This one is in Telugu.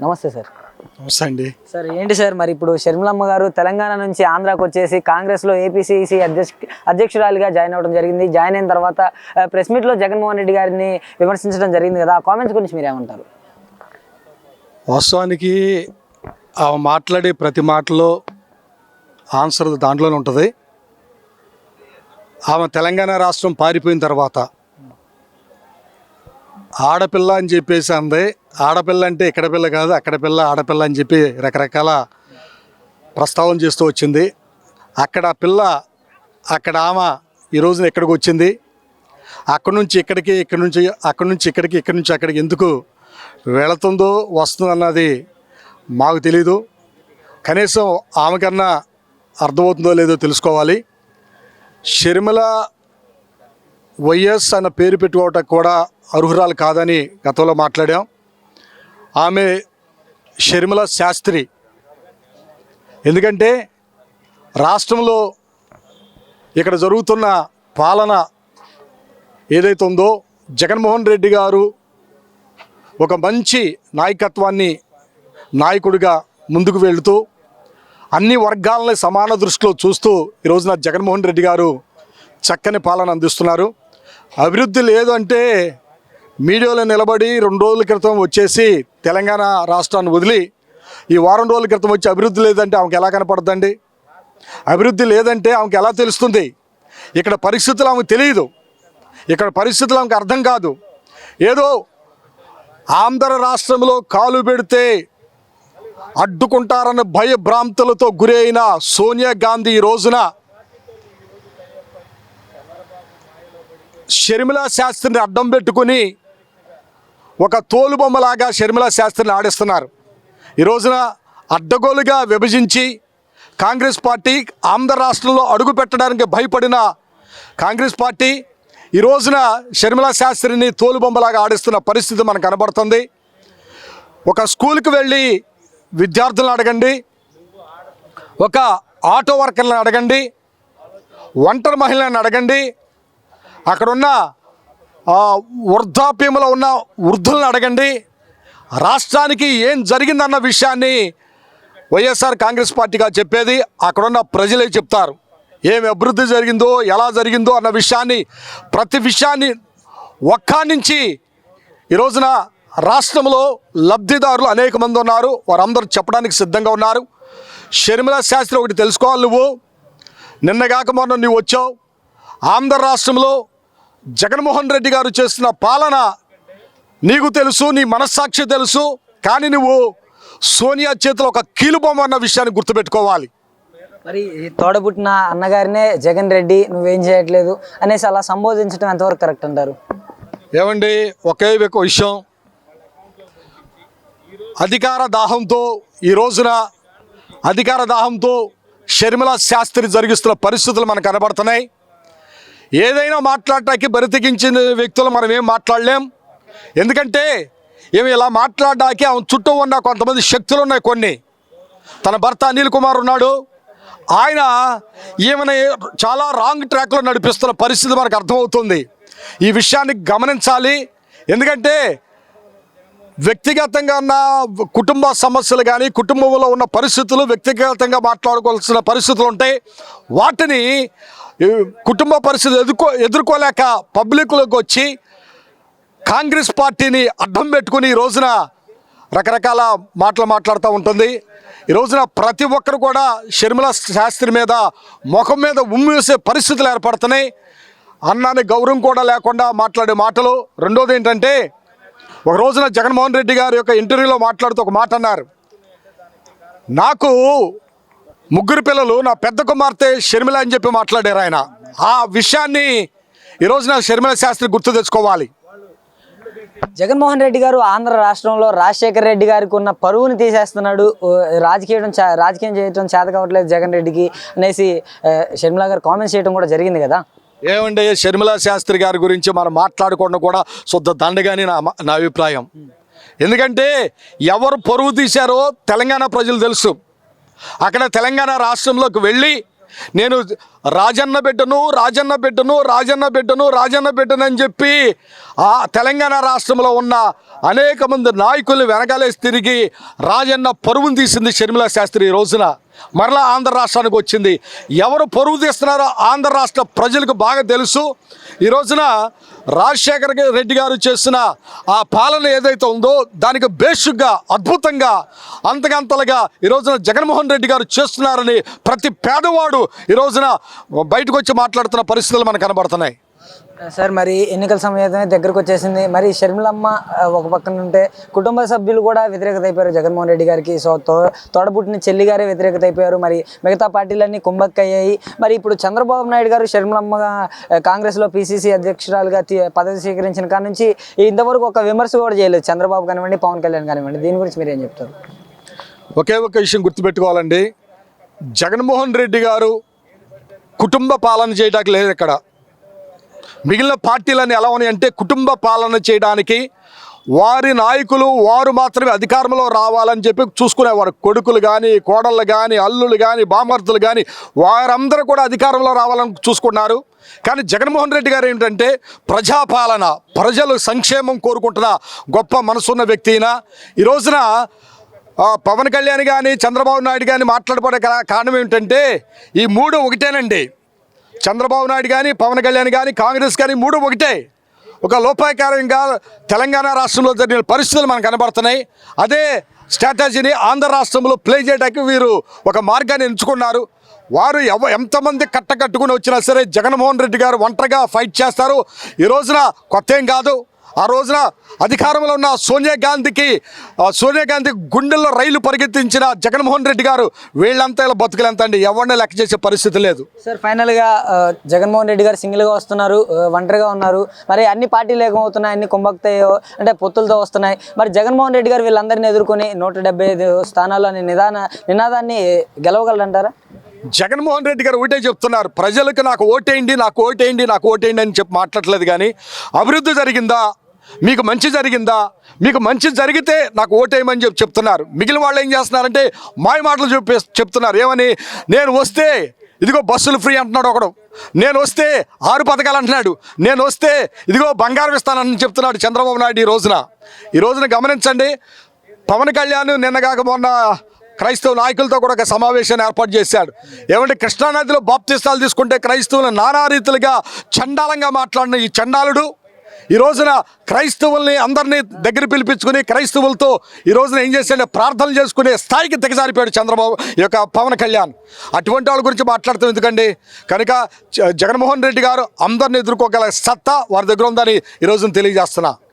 నమస్తే సార్. నమస్తే అండి. సార్ ఏంటి సార్ మరి ఇప్పుడు షర్మిలమ్మ గారు తెలంగాణ నుంచి ఆంధ్రాకి వచ్చేసి కాంగ్రెస్లో ఏపీసీసీ అధ్యక్షురాలిగా జాయిన్ అవ్వడం జరిగింది. జాయిన్ అయిన తర్వాత ప్రెస్ మీట్లో జగన్మోహన్ రెడ్డి గారిని విమర్శించడం జరిగింది కదా, ఆ కామెంట్స్ గురించి మీరు ఏమంటారు? వాస్తవానికి ఆమె మాట్లాడే ప్రతి మాటలో ఆన్సర్ దాంట్లోనే ఉంటుంది. ఆమె తెలంగాణ రాష్ట్రం పారిపోయిన తర్వాత ఆడపిల్ల అని చెప్పేసి అంది. ఆడపిల్ల అంటే ఇక్కడ పిల్ల కాదు, అక్కడ పిల్ల, ఆడపిల్ల అని చెప్పి రకరకాల ప్రస్తావన చేస్తూ వచ్చింది. అక్కడ పిల్ల, అక్కడ ఆమె ఈ రోజున ఎక్కడికి వచ్చింది, అక్కడి నుంచి ఇక్కడికి, ఇక్కడి నుంచి అక్కడి నుంచి ఇక్కడికి, ఇక్కడి నుంచి అక్కడికి ఎందుకు వెళుతుందో వస్తుందో అన్నది మాకు తెలీదు. కనీసం ఆమెకన్నా అర్థమవుతుందో లేదో తెలుసుకోవాలి. షర్మిల వైఎస్ అన్న పేరు పెట్టుకోవటానికి కూడా అర్హురాలు కాదని గతంలో మాట్లాడాం. ఆమె షర్మిల శాస్త్రి. ఎందుకంటే రాష్ట్రంలో ఇక్కడ జరుగుతున్న పాలన ఏదైతే ఉందో, జగన్మోహన్ రెడ్డి గారు ఒక మంచి నాయకుడిగా ముందుకు వెళుతూ అన్ని వర్గాలని సమాన దృష్టిలో చూస్తూ ఈరోజున జగన్మోహన్ రెడ్డి గారు చక్కని పాలన అందిస్తున్నారు. అభివృద్ధి లేదు అంటే మీడియాలో నిలబడి 2 రోజుల క్రితం వచ్చేసి తెలంగాణ రాష్ట్రాన్ని వదిలి ఈ వారం రోజుల క్రితం వచ్చి అభివృద్ధి లేదంటే ఆమెకు ఎలా కనపడుతుందండి? అభివృద్ధి లేదంటే ఆమెకు ఎలా తెలుస్తుంది? ఇక్కడ పరిస్థితులు ఆమెకు తెలియదు, ఇక్కడ పరిస్థితులు ఆమెకు అర్థం కాదు. ఏదో ఆంధ్ర రాష్ట్రంలో కాలు పెడితే అడ్డుకుంటారన్న భయభ్రాంతులతో గురి అయిన సోనియా గాంధీ ఈ రోజున షర్మిలా శాస్త్రిని అడ్డం పెట్టుకుని ఒక తోలుబొమ్మలాగా షర్మిలా శాస్త్రిని ఆడిస్తున్నారు. ఈ రోజున అడ్డగోలుగా విభజించి కాంగ్రెస్ పార్టీ ఆంధ్ర రాష్ట్రంలో అడుగు పెట్టడానికి భయపడిన కాంగ్రెస్ పార్టీ ఈ రోజున షర్మిలా శాస్త్రిని తోలుబొమ్మలాగా ఆడిస్తున్న పరిస్థితి మనకు కనబడుతుంది. ఒక స్కూల్కి వెళ్ళి విద్యార్థులను అడగండి, ఒక ఆటో వర్కర్లను అడగండి, ఒంటరి మహిళలను అడగండి, అక్కడున్న వృద్ధాప్యంలో ఉన్న వృద్ధులను అడగండి. రాష్ట్రానికి ఏం జరిగిందన్న విషయాన్ని వైఎస్ఆర్ కాంగ్రెస్ పార్టీగా చెప్పేది అక్కడున్న ప్రజలే చెప్తారు. ఏమి అభివృద్ధి జరిగిందో, ఎలా జరిగిందో అన్న విషయాన్ని, ప్రతి విషయాన్ని ఒక్క నుంచి ఈ రోజున రాష్ట్రంలో లబ్ధిదారులు అనేక మంది ఉన్నారు, వారందరూ చెప్పడానికి సిద్ధంగా ఉన్నారు. షర్మిలా శాస్త్రి ఒకటి తెలుసుకోవాలి, నువ్వు నిన్నగాక మొన్న నువ్వు వచ్చావు. ఆంధ్ర రాష్ట్రంలో జగన్మోహన్ రెడ్డి గారు చేస్తున్న పాలన నీకు తెలుసు, నీ మనస్సాక్షి తెలుసు. కానీ నువ్వు సోనియా చేతిలో ఒక కీలుబొమ్మ అన్న విషయాన్ని గుర్తుపెట్టుకోవాలి. మరి తోడబుట్టిన అన్నగారినే జగన్ రెడ్డి నువ్వేం చేయట్లేదు అనేసి అలా సంబోధించడం ఎంతవరకు కరెక్ట్ అంటారు? ఏమండి, ఒకే ఒక విషయం, అధికార దాహంతో షర్మిలా శాస్త్రి జరిగిస్తున్న పరిస్థితులు మనకు కనబడుతున్నాయి. ఏదైనా మాట్లాడటానికి బరితెగించిన వ్యక్తులు మనం ఏం మాట్లాడలేం. ఎందుకంటే ఏమి ఇలా మాట్లాడడానికి ఆమె చుట్టూ ఉన్న కొంతమంది శక్తులు ఉన్నాయి. కొన్ని తన భర్త అనిల్ కుమార్ ఉన్నాడు, ఆయన ఈమెను చాలా రాంగ్ ట్రాక్లో నడిపిస్తున్న పరిస్థితి మనకు అర్థమవుతుంది. ఈ విషయాన్ని గమనించాలి. ఎందుకంటే వ్యక్తిగతంగా ఉన్న కుటుంబ సమస్యలు కానీ, కుటుంబంలో ఉన్న పరిస్థితులు వ్యక్తిగతంగా మాట్లాడుకోవాల్సిన పరిస్థితులు ఉంటాయి. వాటిని కుటుంబ పరిస్థితులు ఎదుర్కోలేక పబ్లిక్లోకి వచ్చి కాంగ్రెస్ పార్టీని అడ్డం పెట్టుకుని ఈ రోజున రకరకాల మాటలు మాట్లాడుతూ ఉంటుంది. ఈ రోజున ప్రతి ఒక్కరు కూడా షర్మిలా శాస్త్రి మీద ముఖం మీద ఉమ్మేసే పరిస్థితులు ఏర్పడుతున్నాయి. అన్నాన్ని గౌరవం కూడా లేకుండా మాట్లాడే మాటలు. రెండోది ఏంటంటే, ఒక రోజున జగన్మోహన్ రెడ్డి గారి యొక్క ఇంటర్వ్యూలో మాట్లాడుతూ ఒక మాట అన్నారు, నాకు 3 పిల్లలు, నా పెద్ద కుమార్తె షర్మిల అని చెప్పి మాట్లాడారు ఆయన. ఆ విషయాన్ని ఈ రోజున షర్మిలా శాస్త్రి గుర్తు తెచ్చుకోవాలి. జగన్మోహన్ రెడ్డి గారు ఆంధ్ర రాష్ట్రంలో రాజశేఖర రెడ్డి గారికి ఉన్న పరువుని తీసేస్తున్నాడు, రాజకీయం చేయడం చేత కావట్లేదు జగన్ రెడ్డికి అనేసి షర్మిల గారు కామెంట్స్ చేయడం కూడా జరిగింది కదా. ఏమంటే షర్మిలా శాస్త్రి గారి గురించి మనం మాట్లాడకుండా కూడా శుద్ధ దండగాని నా అభిప్రాయం. ఎందుకంటే ఎవరు పరువు తీశారో తెలంగాణ ప్రజలు తెలుసు. అక్కడ తెలంగాణ రాష్ట్రంలోకి వెళ్ళి నేను రాజన్న బిడ్డను అని చెప్పి ఆ తెలంగాణ రాష్ట్రంలో ఉన్న అనేక మంది నాయకులు వెనకాలేసి తిరిగి రాజన్న పరువును తీసింది షర్మిలా శాస్త్రి ఈ రోజున మరలా ఆంధ్ర రాష్ట్రానికి వచ్చింది. ఎవరు పరువు తీస్తున్నారో ఆంధ్ర రాష్ట్ర ప్రజలకు బాగా తెలుసు. ఈ రోజున రాజశేఖర రెడ్డి గారు చేసిన ఆ పాలన ఏదైతే ఉందో దానికి బేసిక్గా అద్భుతంగా అంతకంతలుగా ఈ రోజున జగన్మోహన్ రెడ్డి గారు చేస్తున్నారని ప్రతి పేదవాడు ఈ రోజున బయటకు వచ్చి మాట్లాడుతున్న పరిస్థితులు మనకు కనబడుతున్నాయి. సార్, మరి ఎన్నికల సమయం దగ్గరకు వచ్చేసింది. మరి షర్మిలమ్మ ఒక పక్కన ఉంటే కుటుంబ సభ్యులు కూడా వ్యతిరేకత అయిపోయారు జగన్మోహన్ రెడ్డి గారికి. సో తోడబుట్టిన చెల్లి గారే వ్యతిరేకత అయిపోయారు. మరి మిగతా పార్టీలన్నీ కుంభక్కయ్యాయి. మరి ఇప్పుడు చంద్రబాబు నాయుడు గారు షర్మిలమ్మగా కాంగ్రెస్లో PCC అధ్యక్షురాలుగా పదవి స్వీకరించిన కాడ నుంచి ఇంతవరకు ఒక విమర్శ కూడా చేయలేదు చంద్రబాబు కానివ్వండి, పవన్ కళ్యాణ్ కానివ్వండి. దీని గురించి మీరు ఏం చెప్తారు? ఒకే ఒక విషయం గుర్తుపెట్టుకోవాలండి, జగన్మోహన్ రెడ్డి గారు కుటుంబ పాలన చేయడానికి లేదు. ఇక్కడ మిగిలిన పార్టీలన్నీ ఎలా ఉన్నాయంటే కుటుంబ పాలన చేయడానికి వారి నాయకులు వారు మాత్రమే అధికారంలో రావాలని చెప్పి చూసుకునేవారు. కొడుకులు కానీ, కోడళ్ళు కానీ, అల్లులు కానీ, బామర్తులు కానీ వారందరూ కూడా అధికారంలో రావాలని చూసుకున్నారు. కానీ జగన్మోహన్ రెడ్డి గారు ఏంటంటే ప్రజాపాలన, ప్రజలు సంక్షేమం కోరుకుంటున్న గొప్ప మనసున్న వ్యక్తి అయినా ఈ రోజున పవన్ కళ్యాణ్ కానీ చంద్రబాబు నాయుడు కానీ మాట్లాడబడే కారణం ఏమిటంటే ఈ మూడు ఒకటేనండి. చంద్రబాబు నాయుడు కానీ, పవన్ కళ్యాణ్ కానీ, కాంగ్రెస్ కానీ మూడు ఒకటే. ఒక లోపాయకారంగా తెలంగాణ రాష్ట్రంలో జరిగిన పరిస్థితులు మనకు కనబడుతున్నాయి. అదే స్ట్రాటజీని ఆంధ్ర రాష్ట్రంలో ప్లే చేయడానికి వీరు ఒక మార్గాన్ని ఎంచుకున్నారు. వారు ఎంతమంది కట్టకట్టుకుని వచ్చినా సరే జగన్మోహన్ రెడ్డి గారు ఒంటరిగా ఫైట్ చేస్తారు. ఈ రోజున కొత్త ఏం కాదు. ఆ రోజున అధికారంలో ఉన్న సోనియా గాంధీ గుండెల్లో రైలు పరిగెత్తించిన జగన్మోహన్ రెడ్డి గారు వీళ్ళంతా ఇలా బతుకులంత అండి, ఎవరిని లెక్క చేసే పరిస్థితి లేదు. సార్, ఫైనల్గా జగన్మోహన్ రెడ్డి గారు సింగిల్గా వస్తున్నారు, ఒంటరిగా ఉన్నారు. మరి అన్ని పార్టీలు ఏమవుతున్నాయి, అన్ని కుంభక్తాయో అంటే పొత్తులతో వస్తున్నాయి. మరి జగన్మోహన్ రెడ్డి గారు వీళ్ళందరినీ ఎదుర్కొని 175 స్థానాలు అనే నినాదాన్ని గెలవగలరంటారా? జగన్మోహన్ రెడ్డి గారు ఒకటే చెప్తున్నారు, ప్రజలకు నాకు ఓటేయండి అని చెప్పి మాట్లాడలేదు. కానీ అభివృద్ధి జరిగిందా, మీకు మంచి జరిగిందా, మీకు మంచి జరిగితే నాకు ఓటేయమని చెప్తున్నారు. మిగిలిన వాళ్ళు ఏం చేస్తున్నారంటే మాయ మాటలు చెప్తున్నారు. ఏమని, నేను వస్తే ఇదిగో బస్సులు ఫ్రీ అంటున్నాడు ఒకడు, నేను వస్తే 6 పథకాలు అంటున్నాడు, నేను వస్తే ఇదిగో బంగారం ఇస్తానని చెప్తున్నాడు చంద్రబాబు నాయుడు. ఈ రోజున గమనించండి, పవన్ కళ్యాణ్ నిన్నగాక మొన్న క్రైస్తవ నాయకులతో కూడా ఒక సమావేశాన్ని ఏర్పాటు చేశాడు. ఏమంటే కృష్ణానదిలో బాప్తిస్తాలు తీసుకుంటే క్రైస్తవులు నానా రీతులుగా చండాలంగా మాట్లాడిన ఈ చండాలుడు ఈ రోజున క్రైస్తవుల్ని అందరినీ దగ్గర పిలిపించుకుని క్రైస్తవులతో ఈ రోజున ఏం చేశాడు, ప్రార్థనలు చేసుకునే స్థాయికి దిగజారిపోయాడు చంద్రబాబు ఈ యొక్క పవన్ కళ్యాణ్. అటువంటి వాళ్ళ గురించి మాట్లాడుతాం ఎందుకండి? కనుక జగన్మోహన్ రెడ్డి గారు అందరిని ఎదుర్కోగల సత్తా వారి దగ్గర ఉందని ఈ రోజున తెలియజేస్తున్నా.